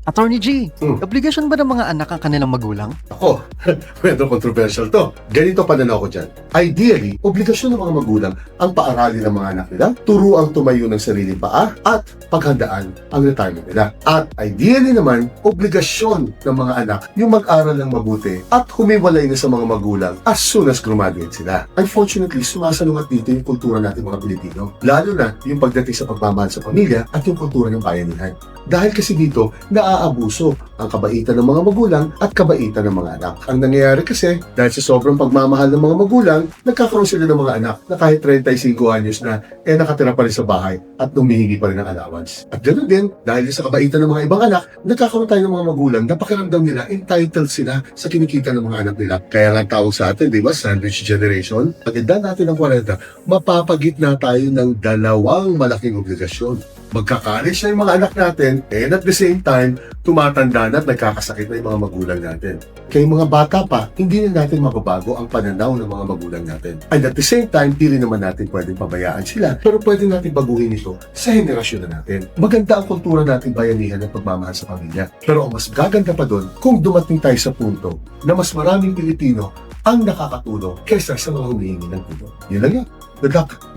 Attorney G, Hmm. obligasyon ba ng mga anak ang kanilang magulang? Ako, medyo controversial to. Ganito pananaw ko dyan. Ideally, obligasyon ng mga magulang ang paaralin ng mga anak nila, turuang tumayo ng sariling paa, at paghandaan ang retirement nila. At ideally naman, obligasyon ng mga anak yung mag-aral ng mabuti at humiwalay na sa mga magulang as soon as graduate sila. Unfortunately, sumasalungat dito yung kultura natin mga Pilipino. Lalo na yung pagdating sa pagmamahal sa pamilya at yung kultura ng bayanihan. Dahil kasi dito, naaabuso ang kabaitan ng mga magulang at kabaitan ng mga anak. Ang nangyayari kasi, dahil sa sobrang pagmamahal ng mga magulang, nagkakaroon sila ng mga anak na kahit 35 anyos na, nakatira pa rin sa bahay at humihingi pa rin ng allowance. At ganoon din, dahil sa kabaitan ng mga ibang anak, nagkakaroon tayo ng mga magulang na pakiramdam nila entitled sila sa kinikita ng mga anak nila. Kaya nga tawag sa atin, di ba, sandwich generation. Pagkita natin ng 40, mapapagitna tayo ng dalawang malaking obligasyon. Magkakalis na yung mga anak natin, and at the same time, tumatanda na at nagkakasakit na yung mga magulang natin. Kaya yung mga bata pa, hindi na natin mababago ang pananaw ng mga magulang natin. And at the same time, di rin naman natin pwedeng pabayaan sila, pero pwede natin baguhin ito sa henerasyon na natin. Maganda ang kultura natin bayanihan ng pagmamahal sa pamilya. Pero ang mas gaganda pa doon, kung dumating tayo sa punto na mas maraming Pilipino ang nakakatulong kaysa sa mga humihingi ng tulong. Yun lang yan. Good luck!